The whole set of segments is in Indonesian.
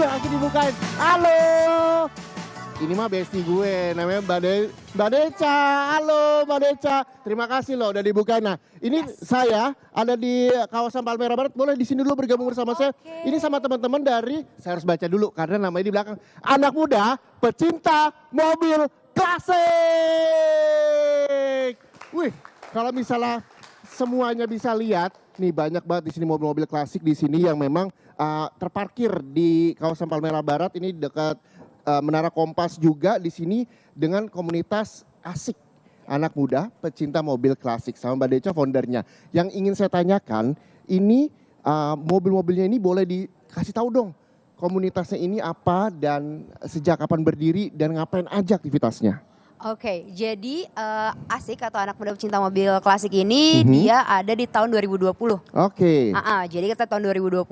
Udah langsung dibukain. Halo. Ini mah bestie gue, namanya Mbak Deca. Halo Mbak Deca, terima kasih loh udah dibukain. Nah ini saya ada di kawasan Palmera Barat, boleh di sini dulu bergabung bersama saya. Ini sama teman-teman dari, saya harus baca dulu karena namanya di belakang. Anak muda pecinta mobil klasik. Wih, kalau misalnya semuanya bisa lihat, nih banyak banget di sini mobil-mobil klasik di sini yang memang terparkir di kawasan Palmera Barat ini dekat Menara Kompas juga di sini dengan komunitas asik anak muda pecinta mobil klasik sama Mbak Deca foundernya. Yang ingin saya tanyakan, ini mobil-mobilnya ini boleh dikasih tahu dong komunitasnya ini apa dan sejak kapan berdiri dan ngapain aja aktivitasnya? Oke, jadi Asik atau anak muda pecinta mobil klasik ini dia ada di tahun 2020. Oke. Jadi kita tahun 2020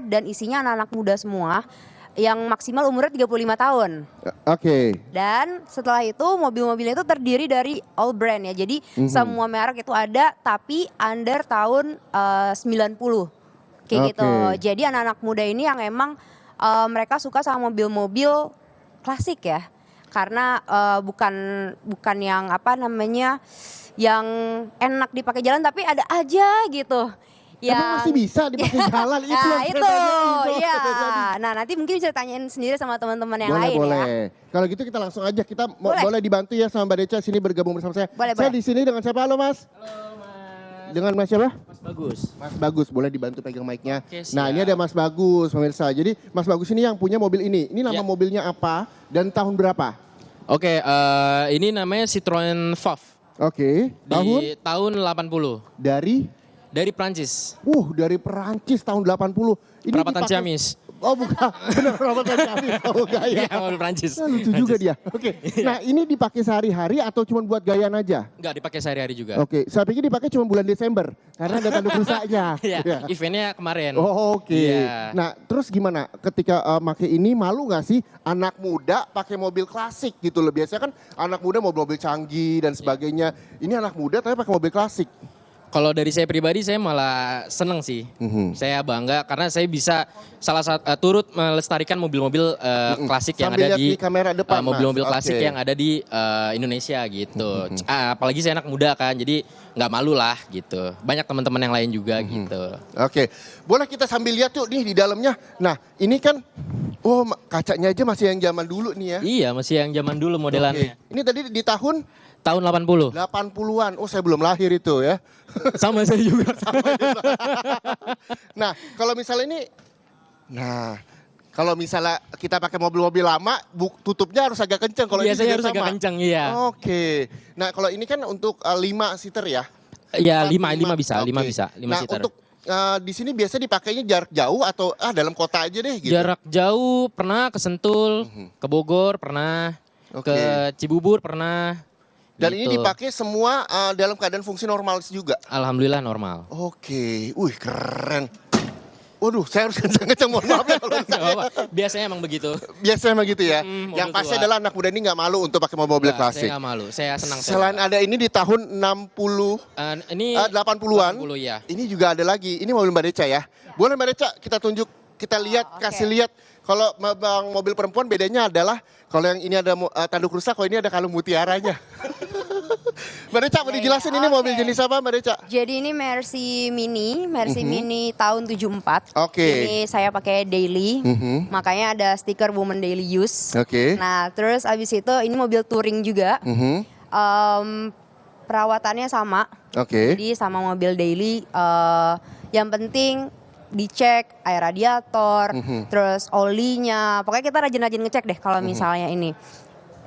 dan isinya anak-anak muda semua yang maksimal umurnya 35 tahun. Oke. Dan setelah itu mobil-mobilnya itu terdiri dari all brand ya. Jadi semua merek itu ada tapi under tahun 90. Kayak gitu. Jadi anak-anak muda ini yang emang mereka suka sama mobil-mobil klasik ya. Karena bukan yang apa namanya yang enak dipakai jalan tapi ada aja gitu. Emang masih bisa dipakai jalan itu? Nah itu, ya. Nah nanti mungkin bisa tanyain sendiri sama teman-teman yang lain boleh. ya. Kalau gitu kita langsung aja, kita boleh dibantu ya sama Mbak Deca sini bergabung bersama saya. Saya di sini dengan siapa? Halo Mas. Halo Mas. Dengan Mas siapa? Mas Bagus. Mas Bagus, boleh dibantu pegang mic-nya. Oke, nah ini ada Mas Bagus pemirsa. Jadi Mas Bagus ini yang punya mobil ini. Ini nama mobilnya apa dan tahun berapa? Oke, ini namanya Citroen FOV. Oke, tahun 80. Dari Prancis. Dari Perancis tahun 80. Ini perapatan Ciamis. Oh bukan, benar perapatan Ciamis. Oh gaya. Iya, mobil Prancis. Lucu juga dia. Oke. Nah ini dipakai sehari-hari atau cuma buat gayaan aja? Enggak, dipakai sehari-hari juga. Oke, saya pikir dipakai cuma bulan Desember karena ada tanduk rusaknya. Iya, eventnya kemarin. Oke. Nah terus gimana ketika pakai ini, malu nggak sih anak muda pakai mobil klasik gitu loh? Biasanya kan anak muda mobil-mobil canggih dan sebagainya. Ini anak muda tapi pakai mobil klasik. Kalau dari saya pribadi saya malah seneng sih. Saya bangga karena saya bisa turut melestarikan mobil-mobil klasik yang ada di kamera depan, mobil-mobil klasik yang ada di Indonesia gitu. Apalagi saya anak muda kan, jadi nggak malu lah gitu. Banyak teman-teman yang lain juga gitu. Oke, boleh kita sambil lihat tuh nih di dalamnya. Nah ini kan, kacanya aja masih yang zaman dulu nih ya. Iya, masih yang zaman dulu modelannya. Ini tadi di tahun 80. 80-an. Oh, saya belum lahir itu ya. Sama saya juga. Nah, kalau misalnya kita pakai mobil-mobil lama, tutupnya harus agak kencang. Kalau biasanya harus agak kencang, iya. Oke. Nah, kalau ini kan untuk 5 seater ya? Iya, 5 bisa, 5 bisa, 5 nah, seater. Untuk di sini biasa dipakainya jarak jauh atau dalam kota aja deh gitu? Jarak jauh pernah ke Sentul, ke Bogor pernah, ke Cibubur pernah. Dan gitu. ini dipakai semua dalam keadaan fungsi normal juga? Alhamdulillah normal. Oke, keren. Waduh, saya harus kencang-kencang, mohon maaf ya kalau Biasanya emang begitu. Biasanya emang gitu ya. Yang pasti adalah anak muda ini nggak malu untuk pakai mobil klasik. Saya nggak malu, saya senang. Selain ada ini di tahun 80-an, ya. Ini juga ada lagi. Ini mobil Mbak Deca ya. Boleh Mbak Deca kita tunjuk, kita lihat, kasih lihat. Kalau mobil perempuan bedanya adalah kalau yang ini ada tanduk rusak, kalau ini ada kalung mutiaranya. Mbak Deca mau dijelasin ini mobil jenis apa Mbak Deca? Jadi ini Mercy Mini tahun 74. Ini saya pakai daily, makanya ada stiker Women Daily Use. Nah terus abis itu ini mobil touring juga, perawatannya sama, jadi sama mobil daily, yang penting dicek air radiator, terus olinya, pokoknya kita rajin-rajin ngecek deh kalau misalnya ini.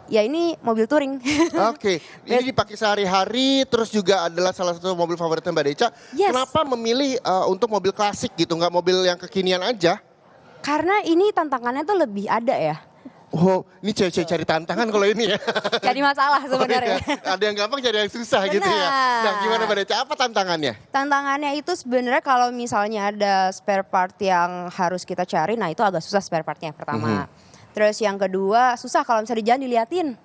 Ya ini mobil touring. Ini dipakai sehari-hari, terus juga adalah salah satu mobil favoritnya Mbak Deca. Kenapa memilih untuk mobil klasik gitu, nggak mobil yang kekinian aja? Karena ini tantangannya tuh lebih ada ya. Oh, ini cewek-cewek cari tantangan kalau ini ya. Cari masalah sebenarnya. Ada yang gampang, jadi yang susah gitu ya. Nah, gimana Mbak Deca? Apa tantangannya? Tantangannya itu sebenarnya kalau misalnya ada spare part yang harus kita cari, nah itu agak susah spare partnya pertama. Terus yang kedua, susah kalau misalnya di jalan diliatin.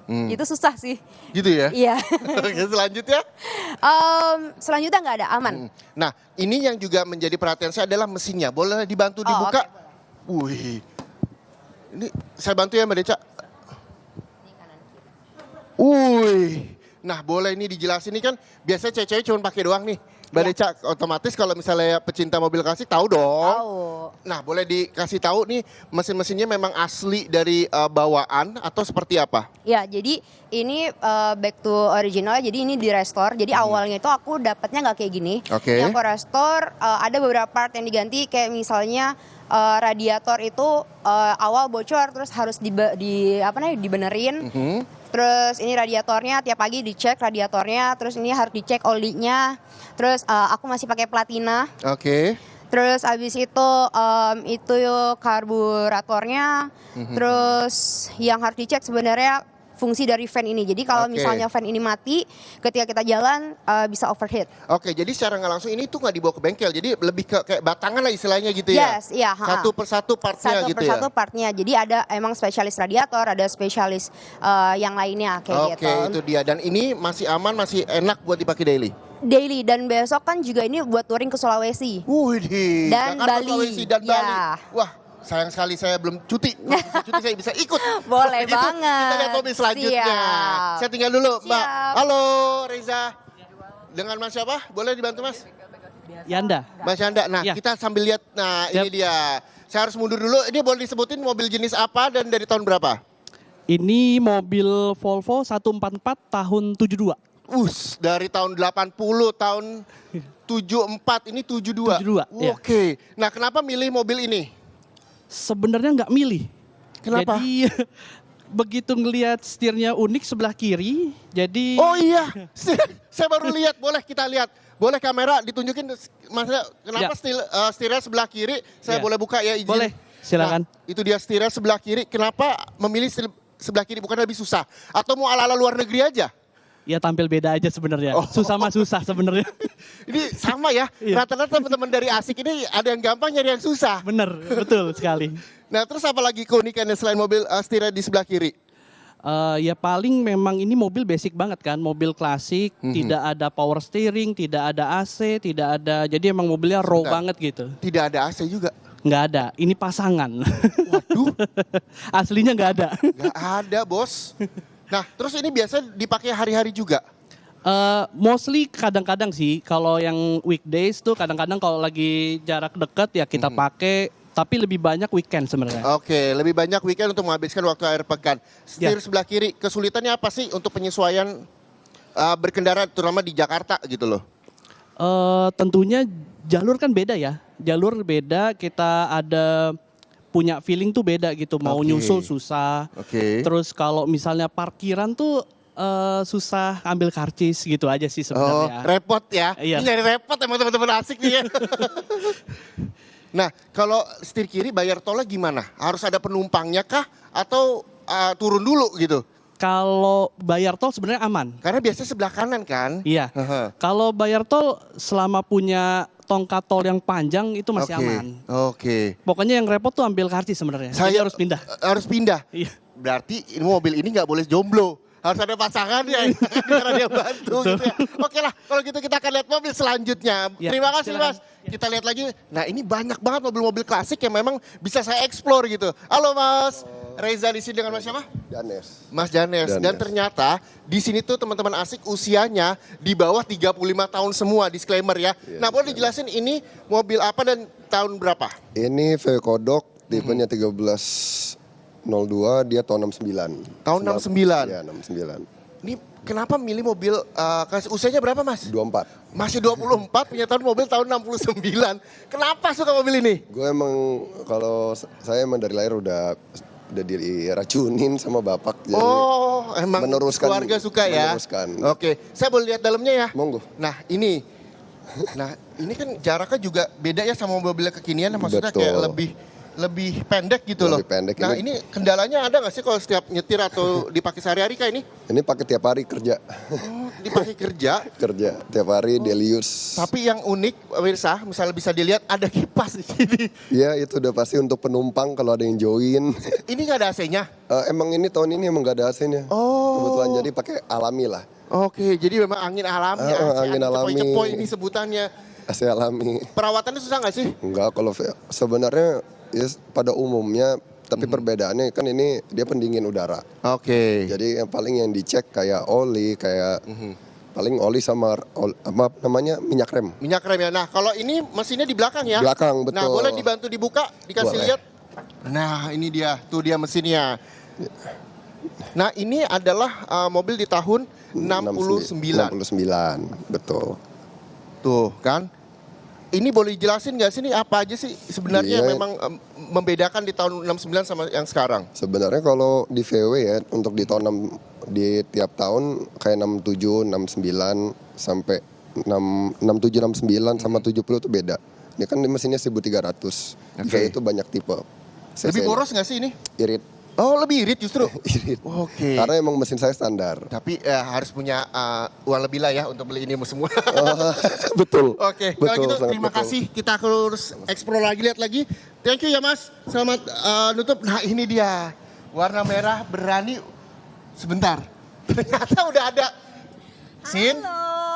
Itu susah sih. Gitu ya? Iya. Oke, selanjutnya? Selanjutnya nggak ada, aman. Nah, ini yang juga menjadi perhatian saya adalah mesinnya. Boleh dibantu dibuka? Wih, ini saya bantu ya Mbak Deca. Wih, nah boleh ini dijelasin, ini kan biasanya cewek-cewek cuma pakai doang nih. Mbak Deca, otomatis kalau misalnya pecinta mobil klasik tahu dong. Tahu. Nah boleh dikasih tahu nih mesin-mesinnya memang asli dari bawaan atau seperti apa? Ya, jadi ini back to original, jadi ini di restore. Jadi awalnya itu aku dapatnya nggak kayak gini. Oke. Yang aku restore ada beberapa part yang diganti, kayak misalnya radiator itu awal bocor, terus harus dibenerin. Terus ini radiatornya tiap pagi dicek radiatornya, terus ini harus dicek olinya. Terus aku masih pakai platina. Oke. Terus abis itu karburatornya. Terus yang harus dicek sebenarnya fungsi dari fan ini. Jadi kalau Oke. misalnya fan ini mati, ketika kita jalan bisa overheat. Oke, jadi secara nggak langsung ini tuh nggak dibawa ke bengkel, jadi lebih ke kayak batangan lah istilahnya gitu ya? Yes, iya. Satu persatu partnya Satu gitu persatu ya? partnya. Jadi ada emang spesialis radiator, ada spesialis yang lainnya kayak Oke, gitu. itu dia. Dan ini masih aman, masih enak buat dipakai daily? Daily, dan besok kan juga ini buat touring ke Sulawesi. Wih, Dan Jakarta, Bali. Sulawesi, dan Ya. Bali. Wah, sayang sekali saya belum cuti. Kalau bisa cuti saya bisa ikut. Boleh Gitu, banget. Kita lihat mobil selanjutnya. Siap. Saya tinggal dulu, Mbak. Siap. Halo, Reza. Dengan Mas siapa? Boleh dibantu, Mas? Yanda. Mas Yanda. Nah, Ya. kita sambil lihat. Nah, Siap. ini dia. Saya harus mundur dulu. Ini boleh disebutin mobil jenis apa dan dari tahun berapa? Ini mobil Volvo 144 tahun 72. Dari tahun 80, tahun 74, ini 72. 72, ya. Oke. Nah, kenapa milih mobil ini? Sebenarnya nggak milih. Kenapa? Jadi begitu ngelihat setirnya unik sebelah kiri, jadi Oh iya, saya baru lihat. Boleh kita lihat? Boleh kamera ditunjukin, maksudnya kenapa Ya. setirnya sebelah kiri? Saya Ya. boleh buka ya, izin? Boleh, silakan. Nah, itu dia setirnya sebelah kiri. Kenapa memilih sebelah kiri? Bukan lebih susah? Atau mau ala-ala luar negeri aja? ya tampil beda aja sebenarnya. Oh. Susah mah susah sebenarnya. Ini sama ya, Iya. rata-rata teman-teman dari asik ini ada yang gampang, nyari yang susah. Bener, betul sekali. Nah, terus apa lagi keunikannya selain mobil setirnya di sebelah kiri? Ya paling memang ini mobil basic banget kan, mobil klasik, tidak ada power steering, tidak ada AC, tidak ada, jadi emang mobilnya raw Sebentar. banget gitu. Tidak ada AC juga. Nggak ada, ini pasangan. Waduh, Aslinya nggak ada. nggak ada bos. Nah, terus ini biasa dipakai hari-hari juga? Mostly kadang-kadang sih, kalau yang weekdays tuh kadang-kadang kalau lagi jarak dekat ya kita pakai, tapi lebih banyak weekend sebenarnya. Oke, lebih banyak weekend untuk menghabiskan waktu akhir pekan. Setir Ya. sebelah kiri, kesulitannya apa sih untuk penyesuaian berkendara terutama di Jakarta gitu loh? Tentunya jalur kan beda ya, jalur beda, kita ada punya feeling tuh beda gitu, mau Oke. nyusul susah. Oke. Terus kalau misalnya parkiran tuh susah ambil karcis gitu aja sih Oh, sebenarnya. repot ya. Iya. Ini nyari repot emang teman-teman asik nih ya. Nah, kalau setir kiri bayar tolnya gimana? Harus ada penumpangnya kah? Atau turun dulu gitu? Kalau bayar tol sebenarnya aman. Karena biasanya sebelah kanan kan? Iya. Heeh. Kalau bayar tol selama punya tongkat tol yang panjang itu masih Oke. aman. Oke. Pokoknya yang repot tuh ambil karcis sebenarnya. Jadi harus pindah. Harus pindah. Iya. Berarti ini mobil ini nggak boleh jomblo. Harus ada pasangan ya, karena dia bantu gitu ya. Oke lah, kalau gitu kita akan lihat mobil selanjutnya. Ya, Terima kasih silakan. Mas. Kita lihat lagi. Nah ini banyak banget mobil-mobil klasik yang memang bisa saya explore gitu. Halo Mas. Reza di sini dengan Mas siapa? Janes. Mas Janes. Dan Janes. ternyata di sini tuh teman-teman asik usianya di bawah 35 tahun semua, disclaimer ya. Nah boleh dijelasin ini mobil apa dan tahun berapa? Ini V Kodok tipenya 1302, dia tahun 69. Tahun 69. Iya, 69. Ini kenapa milih mobil, usianya berapa Mas? 24. Masih 24, punya tahun mobil tahun 69. Kenapa suka mobil ini? Gue emang kalau saya emang dari lahir udah diracunin sama bapak. Jadi Oh, emang meneruskan- keluarga suka ya? meneruskan. Oke, saya boleh lihat dalamnya ya? Monggo. Nah ini kan jaraknya juga beda ya sama mobil kekinian, maksudnya Betul. kayak lebih pendek gitu loh. Lebih pendek. Nah ini kendalanya ada nggak sih kalau setiap nyetir atau dipakai sehari-hari kah ini? Ini pakai tiap hari kerja. Oh, dipakai kerja. Kerja tiap hari Delius. Tapi yang unik, pemirsa, misalnya bisa dilihat ada kipas di sini. Iya, itu udah pasti untuk penumpang kalau ada yang join. Ini nggak ada AC-nya? Emang ini tahun ini emang gak ada AC-nya. Oh. Kebetulan jadi pakai alami lah. Oke, jadi memang angin alami, Angin alami. cepoi-cepoi ini sebutannya. AC alami. Perawatannya susah nggak sih? Enggak, kalau sebenarnya ya pada umumnya, tapi perbedaannya kan ini dia pendingin udara. Oke. Jadi yang paling yang dicek kayak oli, kayak paling oli sama apa namanya minyak rem. Minyak rem ya. Nah, kalau ini mesinnya di belakang ya? Belakang, betul. Nah, boleh dibantu dibuka, dikasih Boleh. lihat. Nah, ini dia, tuh dia mesinnya. Nah, ini adalah mobil di tahun 69. 69, betul. Tuh, kan? Ini boleh dijelasin nggak sih nih apa aja sih sebenarnya Iya. yang memang membedakan di tahun 69 sama yang sekarang? Sebenarnya kalau di VW ya, untuk di di tiap tahun kayak 67, 69 sampai 67, 69 sama 70 itu beda. Ini kan mesinnya 1300. Di VW itu banyak tipe. Lebih boros nggak sih ini? Irit. Oh, lebih irit justru. Irit. Oke. Karena emang mesin saya standar. Tapi harus punya uang lebih lah ya untuk beli ini semua. Betul. Oke, kalau Betul, gitu sangat terima betul. kasih. Kita harus explore lagi, lihat lagi. Thank you ya Mas. Selamat nutup. Nah ini dia. Warna merah berani. Sebentar. Ternyata udah ada. Sin,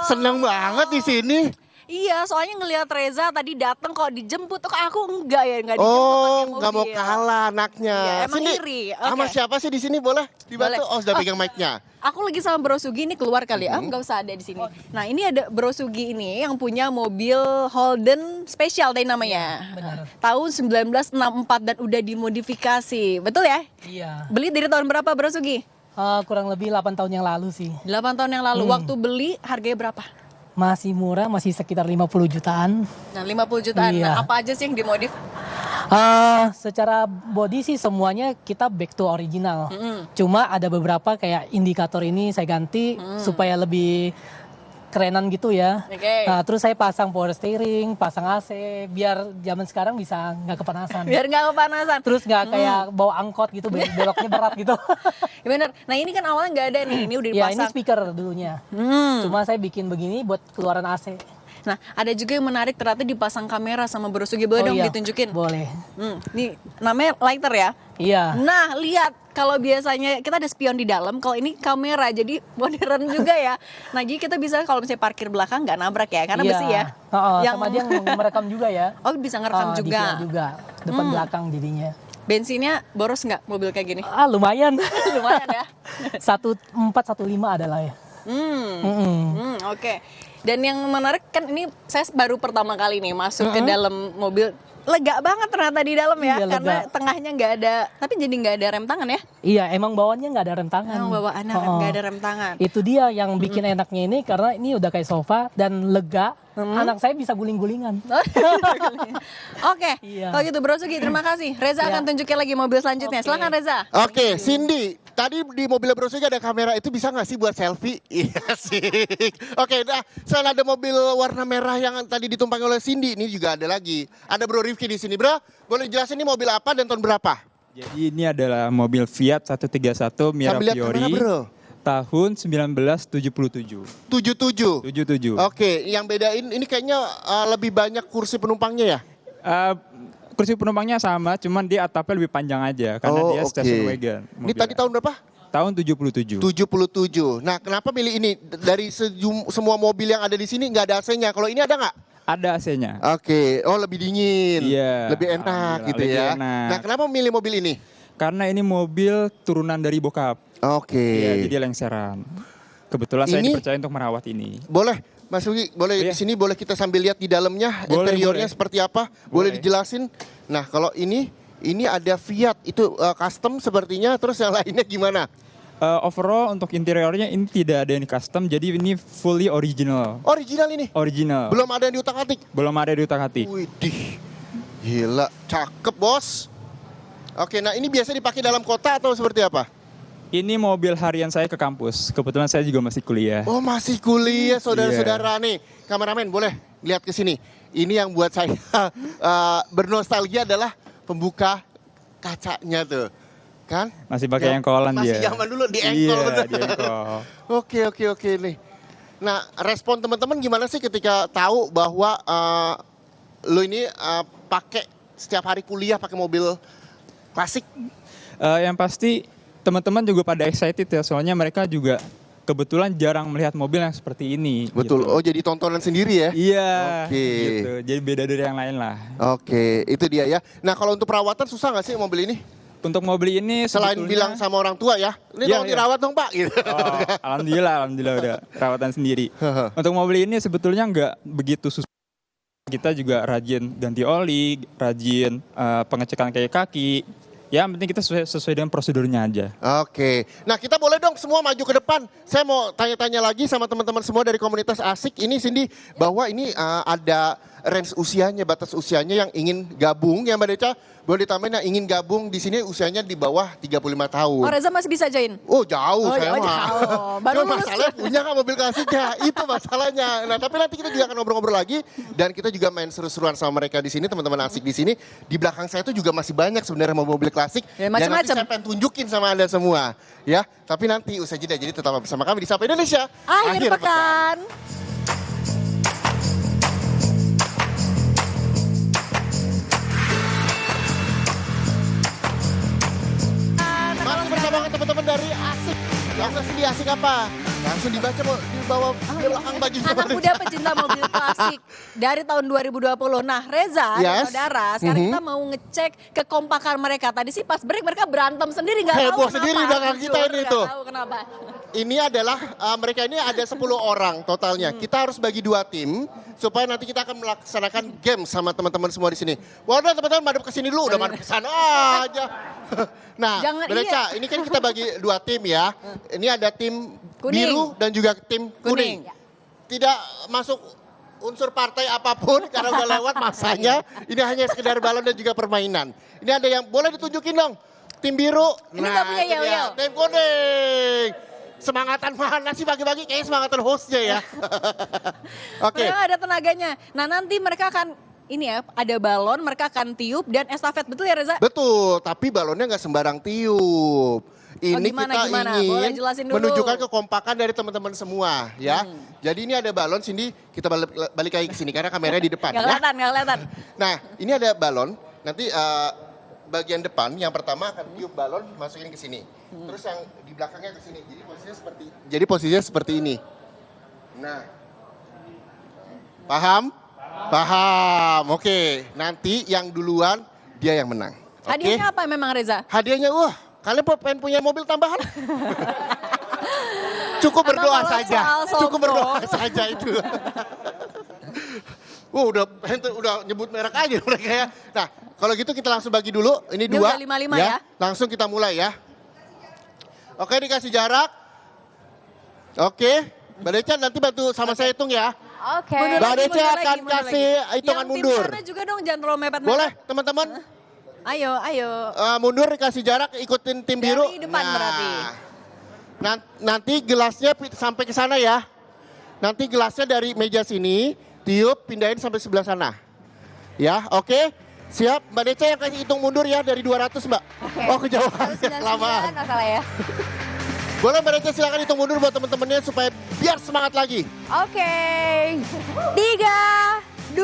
seneng banget di sini. Iya, soalnya ngelihat Reza tadi datang kok dijemput, kok aku enggak ya, enggak dijemput pakai Oh, mobil. nggak mau kalah anaknya. Iya, emang Sini, iri. sama Oke. siapa sih di sini boleh dibantu? Boleh. Oh, sudah pegang mic-nya. Aku lagi sama Bro Sugi ini keluar kali ya, enggak usah ada di sini. Nah, ini ada Bro Sugi ini yang punya mobil Holden Special tadi namanya. Tahun 1964 dan udah dimodifikasi. Betul ya? Iya, Beli dari tahun berapa Bro Sugi? kurang lebih 8 tahun yang lalu sih. 8 tahun yang lalu. Waktu beli harganya berapa? Masih murah, masih sekitar 50 jutaan. Nah, 50 jutaan. Iya. Nah, apa aja sih yang dimodif? Secara body sih semuanya kita back to original. Cuma ada beberapa kayak indikator ini saya ganti supaya lebih kerenan gitu ya. Oke. Nah, terus saya pasang power steering, pasang AC, biar zaman sekarang bisa nggak kepanasan. Biar nggak kepanasan. Terus nggak kayak bawa angkot gitu, beloknya berat gitu. Ya bener. Nah, ini kan awalnya nggak ada nih. Ini udah Ya ini dipasang. speaker dulunya. Cuma saya bikin begini buat keluaran AC. Nah, ada juga yang menarik ternyata dipasang kamera sama Bro Sugi. Boleh dong iya, ditunjukin? Boleh. Nih, namanya lighter ya? Iya. Nah, lihat. Kalau biasanya kita ada spion di dalam, kalau ini kamera, jadi modern juga ya. Nah, jadi kita bisa kalau misalnya parkir belakang nggak nabrak ya, karena besi ya. Sama dia merekam juga ya. Oh, bisa ngerekam juga. juga. Depan belakang jadinya. Bensinnya boros nggak mobil kayak gini? Lumayan. Lumayan ya. 1415 adalah ya. Oke. Dan yang menarik kan ini saya baru pertama kali nih masuk ke dalam mobil. Lega banget ternyata di dalam ya, Iya, lega. karena tengahnya nggak ada, tapi jadi nggak ada rem tangan ya? Iya, emang bawaannya nggak ada rem tangan. Emang bawaannya nggak ada rem tangan. Itu dia yang bikin enaknya ini karena ini udah kayak sofa dan lega. Anak saya bisa guling-gulingan. Oke, Iya. kalau gitu Bro Sugi terima kasih. Reza akan tunjukin lagi mobil selanjutnya. Silakan Reza. Oke, Cindy. Tadi di mobil Bro Sugi ada kamera, itu bisa nggak sih buat selfie? Iya sih. Oke, nah selain ada mobil warna merah yang tadi ditumpangi oleh Cindy, ini juga ada lagi. Ada Bro Rifki di sini, Bro. Boleh jelasin ini mobil apa dan tahun berapa? Jadi ini adalah mobil Fiat 131 Sambil lihat Mirafiori kamera, Bro. tahun 1977. 77. 77. Oke, yang bedain ini kayaknya lebih banyak kursi penumpangnya ya? Kursi penumpangnya sama, cuman dia atapnya lebih panjang aja karena dia station wagon. Ini tadi tahun berapa? Tahun 77. 77. Nah, kenapa milih ini? Dari semua mobil yang ada di sini nggak ada AC-nya. Kalau ini ada nggak? Ada AC-nya. Oke, oh lebih dingin, Iya, lebih enak alhamdulillah, gitu lebih ya. enak. Nah, kenapa memilih mobil ini? Karena ini mobil turunan dari bokap. Oke, Iya, jadi lengseran. Kebetulan saya Ini- dipercaya untuk merawat ini. boleh Mas Ugi, boleh Iya. di sini boleh kita sambil lihat di dalamnya Boleh, interiornya boleh. seperti apa? Boleh Boleh. dijelasin? Nah, kalau ini ada Fiat itu custom sepertinya, terus yang lainnya gimana? Overall untuk interiornya ini tidak ada yang custom, jadi ini fully original. Original ini, Original. belum ada yang diutak-atik. Belum ada di utak-atik. Widih, gila, cakep bos. Oke, nah ini biasa dipakai dalam kota atau seperti apa? Ini mobil harian saya ke kampus. Kebetulan saya juga masih kuliah. Oh masih kuliah saudara-saudara nih. Kameramen boleh lihat ke sini. Ini yang buat saya bernostalgia adalah pembuka kacanya tuh. Kan? Masih pakai Ya, engkolan masih dia. zaman dulu di engkol, Iya, betul. di engkol. Oke nih. Nah, respon teman-teman gimana sih ketika tahu bahwa lo ini pakai setiap hari kuliah pakai mobil klasik? Yang pasti teman-teman juga pada excited ya, soalnya mereka juga kebetulan jarang melihat mobil yang seperti ini. Betul. Gitu. Oh, jadi tontonan sendiri ya? Iya. Oke. Gitu. Jadi beda dari yang lain lah. Oke, itu dia ya. Nah, kalau untuk perawatan susah nggak sih mobil ini? Untuk mobil ini Selain sebetulnya- bilang sama orang tua ya, ini Iya, tolong iya. dirawat dong Pak. Gitu. Oh, alhamdulillah udah perawatan sendiri. Untuk mobil ini sebetulnya nggak begitu susah. Kita juga rajin ganti oli, rajin pengecekan kayak kaki. Ya, yang penting kita sesuai dengan prosedurnya aja. Oke, nah kita boleh dong semua maju ke depan. Saya mau tanya-tanya lagi sama teman-teman semua dari komunitas Asik. Ini Cindy, bahwa ini ada range usianya, batas usianya yang ingin gabung ya Mbak Deca. Boleh ditambahin yang ingin gabung di sini usianya di bawah 35 tahun. Oh, Reza masih bisa join? Oh jauh Oh, saya jauh. mah. Baru Cuma lulus. masalahnya punya nggak mobil klasiknya, itu masalahnya. Nah tapi nanti kita juga akan ngobrol-ngobrol lagi dan kita juga main seru-seruan sama mereka di sini, teman-teman Asik di sini. Di belakang saya itu juga masih banyak sebenarnya mobil klasik. Ya, Dan nanti macam-macam. saya pengen tunjukin sama anda semua, ya. Tapi nanti usai jeda, jadi tetap bersama kami di Sapa Indonesia. Akhir pekan. Masih bersama teman-teman dari Asik. Langsung di Asik apa? Langsung dibaca di bawah belakang bajunya. Anak muda pecinta mobil klasik dari tahun 2020. Nah, Reza dan Yes. saudara, sekarang kita mau ngecek kekompakan mereka. Tadi sih pas break mereka berantem sendiri, nggak tahu Heboh kenapa. sendiri di belakang kita Jujur, ini nggak tuh. tahu kenapa. Ini adalah mereka ini ada 10 orang totalnya. Kita harus bagi 2 tim supaya nanti kita akan melaksanakan game sama teman-teman semua di sini. Waduh teman-teman madep ke sini dulu, udah madep ke sana aja. Nah, Jangan- mereka ini kan kita bagi 2 tim ya. Ini ada tim Kuning. biru dan juga tim kuning. Tidak masuk unsur partai apapun karena udah lewat masanya. Ini hanya sekedar balon dan juga permainan. Ini ada yang boleh ditunjukin dong. Tim biru. Ini nggak punya itu dia. yel-yel. Tim kuning. Semangatan mana sih pagi-pagi? Kayaknya semangatan hostnya ya. Oke. Mereka ada tenaganya. Nah, nanti mereka akan ini ya, ada balon, mereka akan tiup dan estafet. Betul ya Reza? Betul, tapi balonnya nggak sembarang tiup. Ini gimana, kita gimana? Boleh ingin jelasin dulu. menunjukkan kekompakan dari teman-teman semua ya. Jadi ini ada balon, Cindy, kita balik lagi ke sini karena kameranya di depan Nggak ya. kelihatan, nggak kelihatan. Nah, ini ada balon. Nanti bagian depan yang pertama akan tiup balon masukin ke sini. Terus yang di belakangnya ke sini. Jadi posisinya seperti ini. Nah. Paham? Paham. Oke, nanti yang duluan dia yang menang. Oke? Hadiahnya apa memang Reza? Hadiahnya kalian pengen punya mobil tambahan? Cukup Emang berdoa kalau saja. soal Cukup berdoa sombong. saja itu. Udah nyebut merek aja mereka ya. Nah, kalau gitu kita langsung bagi dulu. Ini Ini 2. udah 5-5 ya. Langsung kita mulai ya. Oke, dikasih jarak. Oke, Mbak Deca nanti bantu sama saya hitung ya. Oke. Mundur Mbak lagi, Deca mundur akan lagi, mundur kasih lagi. hitungan Yang mundur. Tim sana juga dong, jangan terlalu mepet-mepet. Boleh teman-teman? Ayo, ayo. Mundur dikasih jarak ikutin tim Dari biru. depan berarti. Nanti gelasnya sampai ke sana ya. Nanti gelasnya dari meja sini tiup pindahin sampai sebelah sana. Ya, oke. Siap, Mbak Deca yang kasih hitung mundur ya dari 200 Mbak. Oh kejauhan, kelamaan. Masalah ya. Boleh Mbak Deca silakan hitung mundur buat teman-temannya supaya biar semangat lagi. Oke. 3, 2,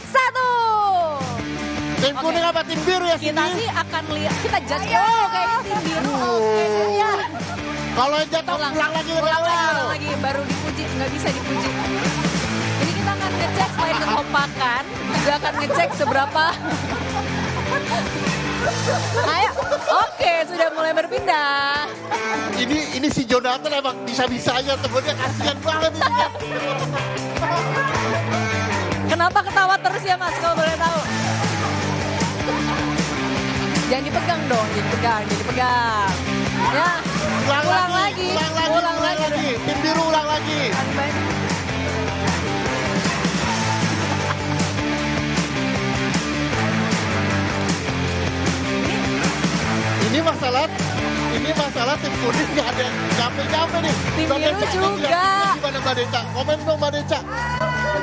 1. Tim kuning apa tim biru ya? Kita Cindy? sih akan lihat, kita judge. Oh, kayaknya tim biru. Oke, ya. Kalau yang jatuh ulang lagi dari awal. ulang lagi, baru dipuji, nggak bisa dipuji. Jadi kita akan ngecek selain kekompakan, juga akan ngecek seberapa. Ayo, oke, sudah mulai berpindah. Ini si Jonathan emang bisa-bisanya temennya kasihan banget ini. Ya. Kenapa ketawa terus ya Mas, kalau boleh tahu? Jangan dipegang dong, jangan dipegang. Ya, ulang lagi. Tim biru ulang lagi. Ini masalah tim kuning nggak ada capek-capek nih. Tim Mbak biru Deca, juga. Gimana Mbak Deca? Komen dong Mbak Deca.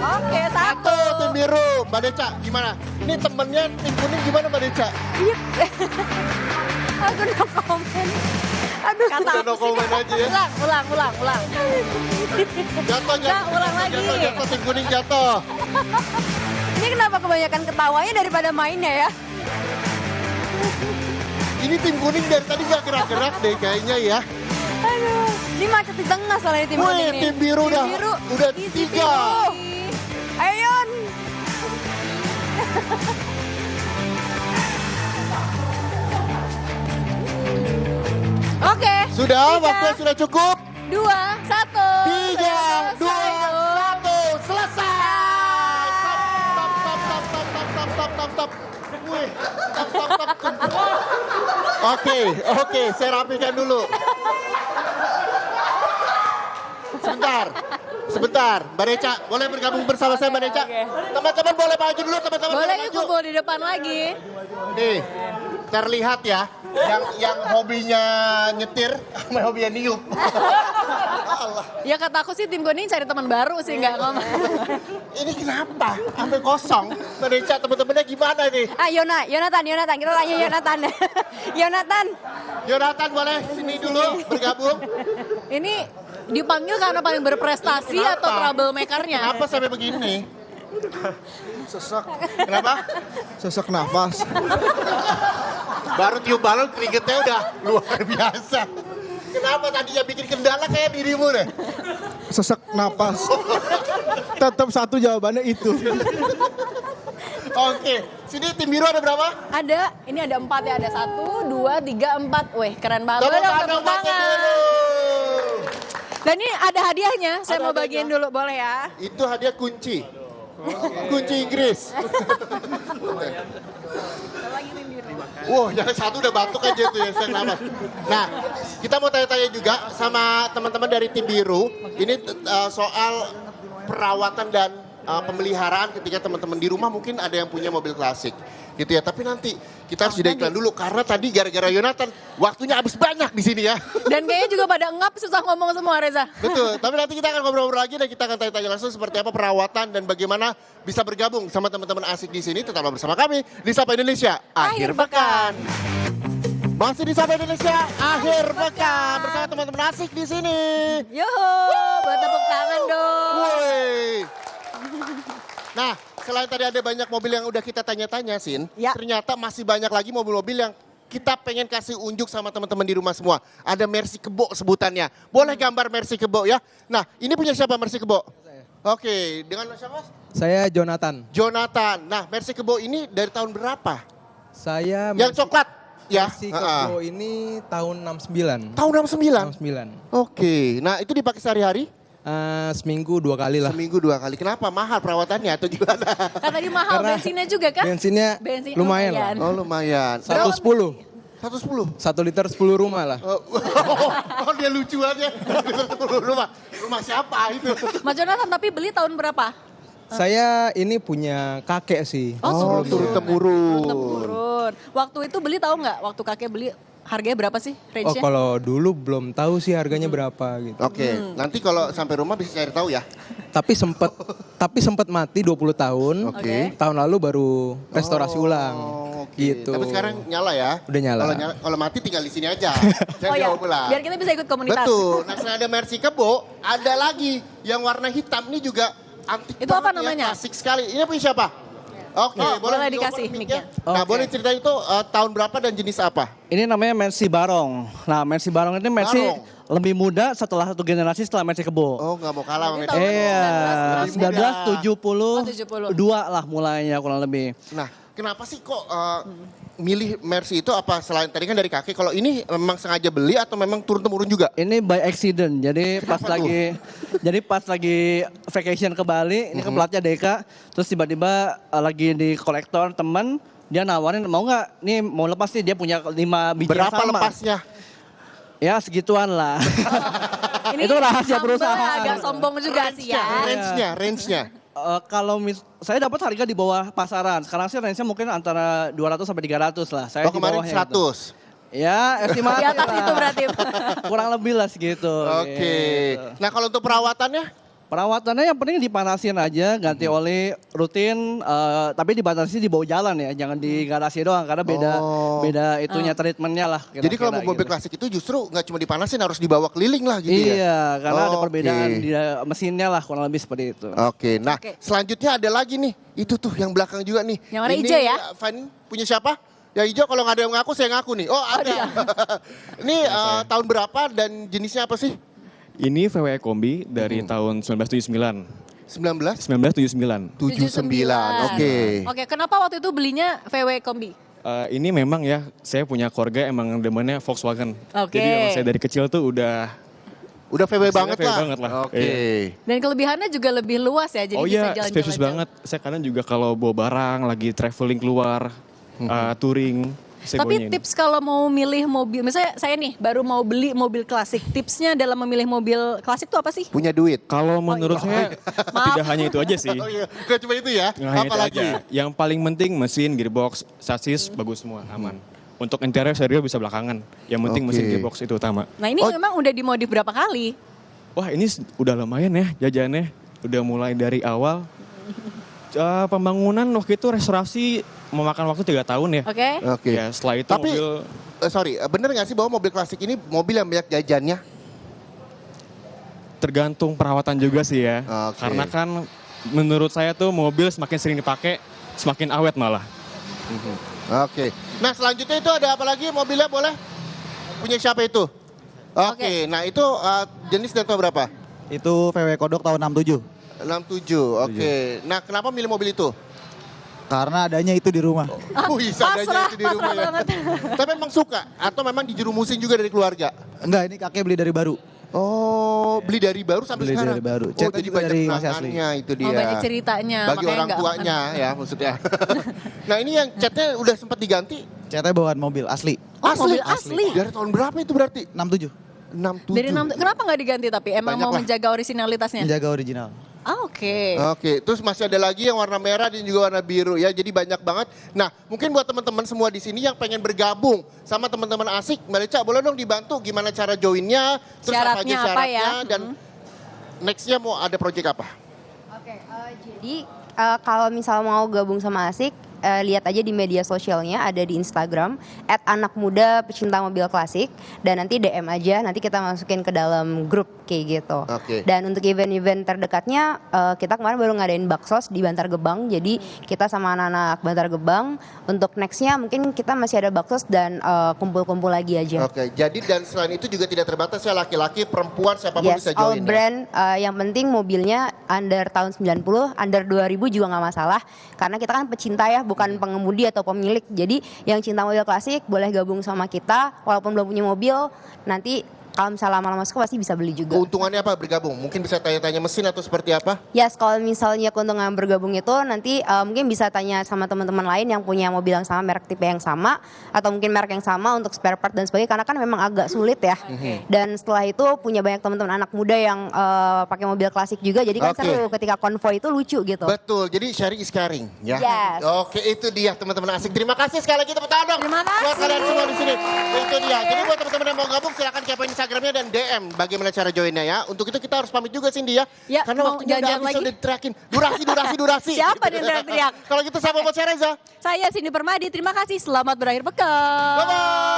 Oke, Satu tim biru, Mbak Deca gimana? Ini temennya tim kuning gimana Mbak Deca? Aku no komen. Aduh. Kata Udah aku no sih, comment aja ya. ulang. Jatuh, Nggak, ulang lagi. Jatuh, tim kuning jatuh. Ini kenapa kebanyakan ketawanya daripada mainnya ya? Ini tim kuning dari tadi nggak gerak-gerak deh kayaknya ya. Aduh. Ini macet di tengah soalnya tim Wih, ini. tim biru udah Easy 3. biru. Ayo. Oke. Sudah, waktunya sudah cukup. 2, 1. 3, 2, 1, selesai. Stop. Wih, stop. Oke, saya rapikan dulu. Sebentar, Mbak Neca, boleh bergabung bersama saya Mbak Neca? Teman-teman boleh maju dulu, teman-teman Boleh maju. kumpul di depan lagi. Nih, terlihat ya, yang hobinya nyetir, sama hobinya niup. Ya kata aku sih tim gue ini cari teman baru sih nggak ngomong. Ini kenapa? Sampai kosong. Mbak Neca, teman-temannya gimana nih? Yonatan, kita tanya Yonatan. Yonatan boleh sini dulu bergabung. Ini dipanggil karena paling berprestasi atau troublemaker-nya? Kenapa sampai begini? Sesek. Kenapa? Sesak nafas. Baru tiup balon keringetnya udah luar biasa. Kenapa tadinya bikin kendala kayak dirimu deh? Sesak nafas. Tetap satu jawabannya itu. Oke, sini tim biru ada berapa? Ada, ini ada 4 ya, ada 1, 2, 3, 4. Wih, keren banget. Tepuk tangan Tepuk buat tim tangan. biru. Dan ini ada hadiahnya, saya Ada mau bagiin hadiahnya. dulu, boleh ya? Itu hadiah kunci. Kunci Inggris. Wah, yang satu udah batuk aja tuh yang sesak nafas. Nah, kita mau tanya-tanya juga sama teman-teman dari tim biru. Ini soal perawatan dan pemeliharaan ketika teman-teman di rumah mungkin ada yang punya mobil klasik gitu ya. Tapi nanti kita harus jeda iklan dulu karena tadi gara-gara Yonatan waktunya habis banyak di sini ya. Dan kayaknya juga pada ngap susah ngomong semua Reza. Betul, tapi nanti kita akan ngobrol-ngobrol lagi dan kita akan tanya-tanya langsung seperti apa perawatan dan bagaimana bisa bergabung sama teman-teman asik di sini. Tetaplah bersama kami di Sapa Indonesia Akhir Pekan. Masih di Sapa Indonesia Akhir Pekan bersama teman-teman asik di sini. Yoho, buat tepuk tangan dong. Woi. Nah, selain tadi ada banyak mobil yang udah kita tanya-tanya, Sin, Ya. ternyata masih banyak lagi mobil-mobil yang kita pengen kasih unjuk sama teman-teman di rumah semua. Ada Mercy Kebo sebutannya. Boleh gambar Mercy Kebo ya? Nah, ini punya siapa Mercy Kebo? Oke, dengan siapa? Saya Jonathan. Jonathan. Nah, Mercy Kebo ini dari tahun berapa? Saya Yang coklat? Ya. Mercy Kebo ini tahun 69. Tahun 69? 69. Oke, nah itu dipakai sehari-hari? Seminggu 2 kali lah. Seminggu 2 kali. Kenapa? Mahal perawatannya atau gimana? Kan tadi mahal Karena bensinnya juga kan? Bensinnya Bensin lumayan lah. Oh lumayan. 110. 110? 1 liter 10 rumah lah. Oh dia lucu aja. Rumah siapa itu? Mas Jonathan tapi beli tahun berapa? Saya ini punya kakek sih. Oh turun-temurun. Turun. Waktu itu beli tahu nggak? Waktu kakek beli harganya berapa sih Oh range-nya? kalau dulu belum tahu sih harganya berapa gitu. Oke, nanti kalau sampai rumah bisa cari tahu ya. Tapi sempet mati 20 tahun. Oke. Tahun lalu baru restorasi ulang. Oke. Gitu. Tapi sekarang nyala ya? Udah nyala. Kalau mati tinggal di sini aja. Oh Jangan ya, dibawa pulang. biar kita bisa ikut komunitas. Betul. Nah selain ada Mercy Kebo, ada lagi yang warna hitam ini juga antik Itu apa banget ya, namanya? klasik sekali. Ini punya siapa? Oke, Oh, boleh dioper dikasih mic-nya. mic-nya. Nah, Oke. boleh ceritain itu tahun berapa dan jenis apa? Ini namanya Mercy Barong. Nah, Mercy Barong ini Mercy Barong. lebih muda setelah satu generasi setelah Mercy Kebo. Oh, nggak mau kalah sama Ini Mercy. tahun Iya, 1972 1972 lah mulainya kurang lebih. Nah, kenapa sih kok milih Mercy itu apa selain tadi kan dari kakek? Kalau ini memang sengaja beli atau memang turun-temurun juga? Ini by accident. Jadi pas Kenapa lagi vacation ke Bali, ini kan pelatnya Deka, terus tiba-tiba lagi di kolektor teman, dia nawarin mau nggak? Nih mau lepas nih, dia punya 5 biji yang Berapa sama. lepasnya? Ya segituan lah. Ini Itu rahasia hamba perusahaan. agak sombong juga sih ya. Range-nya. Kalau saya dapat harga di bawah pasaran. Sekarang sih range-nya mungkin antara 200 sampai 300 lah. Saya Oh di kemarin bawahnya 100. gitu. Ya, estimasi Di atas lah. itu berarti. Kurang lebih lah segitu. Oke. gitu. Nah kalau untuk perawatannya? Perawatannya yang penting dipanasin aja, ganti oli rutin, tapi dibatasi di bawah jalan ya, jangan di garasi doang karena beda itunya treatmentnya lah. Jadi kalau mau mobil klasik itu justru nggak cuma dipanasin, harus dibawa keliling lah gitu ya? Iya, karena ada Oke. perbedaan di mesinnya lah kurang lebih seperti itu. Oke, nah selanjutnya ada lagi nih, itu tuh yang belakang juga nih. Yang warna hijau ya? Fanny punya siapa? Yang hijau kalau nggak ada yang ngaku, saya ngaku nih. Oh ada. Ini tahun berapa dan jenisnya apa sih? Ini VW Kombi dari tahun 1979. 1979. 79, oke. Oke, kenapa waktu itu belinya VW Kombi? Ini memang ya, saya punya keluarga emang demennya Volkswagen. Oke. Jadi emang saya dari kecil tuh udah VW banget VW lah. banget lah. Oke. Iya. Dan kelebihannya juga lebih luas ya, jadi Oh bisa iya, jalan-jalan. spesies banget. Saya kadang juga kalau bawa barang, lagi traveling keluar, touring. saya Tapi bawanya ini. tips kalau mau milih mobil, misalnya saya nih baru mau beli mobil klasik, tipsnya dalam memilih mobil klasik itu apa sih? Punya duit. Kalau menurut saya tidak hanya itu aja sih. Oh iya, gak cuma itu ya. Nggak hanya itu Apalagi? aja. Yang paling penting mesin, gearbox, sasis bagus semua, aman. Untuk interior serius bisa belakangan. Yang penting mesin, Oke. gearbox itu utama. Nah ini memang udah dimodif berapa kali? Wah ini udah lumayan ya jajannya. Udah mulai dari awal. Pembangunan waktu itu restorasi memakan waktu 3 tahun ya. Oke. Oke. Ya setelah itu Tapi, mobil bener gak sih bahwa mobil klasik ini mobil yang banyak jajannya? tergantung perawatan juga sih ya. Oke. Karena kan menurut saya tuh mobil semakin sering dipakai semakin awet malah. Oke. Nah selanjutnya itu ada apa lagi mobilnya boleh? Punya siapa itu? Oke, nah itu jenis dan tahun berapa? Itu VW Kodok tahun 67. 67, oke. Nah kenapa milih mobil itu? Karena adanya itu di rumah. Wih, adanya itu di rumah ya. Tapi emang suka? Atau memang dijerumusin juga dari keluarga? Enggak, ini kakek beli dari baru. Oh, beli dari baru sampai Beli sekarang? dari baru. Oh, Catnya jadi juga banyak dari Masih Asli. kenangannya itu dia. Oh, banyak ceritanya, Bagi makanya orang nggak tuanya ya maksudnya. Nah ini yang catnya udah sempat diganti? Catnya bawaan mobil asli. Oh, mobil asli. Dari tahun berapa itu berarti? 67. 67. Dari kenapa nggak diganti tapi? Emang Banyak mau lah. menjaga orisinalitasnya? Menjaga original. Ah, oke. Oke, terus masih ada lagi yang warna merah dan juga warna biru ya. Jadi banyak banget. Nah, mungkin buat teman-teman semua di sini yang pengen bergabung sama teman-teman asik, Mbak Leca boleh dong dibantu gimana cara joinnya, terus apa aja Syaratnya apa syaratnya ya? dan nextnya mau ada project apa? Oke, jadi kalau misal mau gabung sama Asik, lihat aja di media sosialnya, ada di Instagram @anakmuda-pecinta mobil klasik, dan nanti DM aja, nanti kita masukin ke dalam grup kayak gitu. Oke. Dan untuk event-event terdekatnya, kita kemarin baru ngadain baksos di Bantar Gebang, jadi kita sama anak-anak Bantar Gebang, untuk nextnya mungkin kita masih ada baksos dan kumpul-kumpul lagi aja. Oke, jadi dan selain itu juga tidak terbatas ya laki-laki, perempuan, siapapun Yes, bisa all join ya? brand, yang penting mobilnya under tahun 90, under 2000 juga nggak masalah. Karena kita kan pecinta ya, bukan pengemudi atau pemilik. Jadi yang cinta mobil klasik boleh gabung sama kita, walaupun belum punya mobil, nanti kalau misalnya lama-lama suka pasti bisa beli juga. Keuntungannya apa bergabung? Mungkin bisa tanya-tanya mesin atau seperti apa? Yes, kalau misalnya keuntungan bergabung itu nanti mungkin bisa tanya sama teman-teman lain yang punya mobil yang sama, merek tipe yang sama, atau mungkin merek yang sama untuk spare part dan sebagainya, karena kan memang agak sulit ya. Dan setelah itu punya banyak teman-teman anak muda yang pakai mobil klasik juga, jadi kan Oke. seru ketika konvoy itu lucu gitu. Betul, jadi sharing is caring ya. Yes. Oke, itu dia teman-teman asik. Terima kasih sekali lagi tepuk tangan dong. Terima kasih. Buat kalian semua di sini. Itu dia. Jadi buat teman-teman yang mau gabung silakan kepoin Instagramnya dan DM bagaimana cara joinnya ya. Untuk itu kita harus pamit juga Cindy ya. Ya, Karena mau waktunya udah jalan habis lagi? udah diteriakin. Durasi. Siapa nih yang teriak-teriak? Kalau gitu saya mau buat Reza. Saya Cindy Permadi, terima kasih. Selamat berakhir pekan. Bye-bye.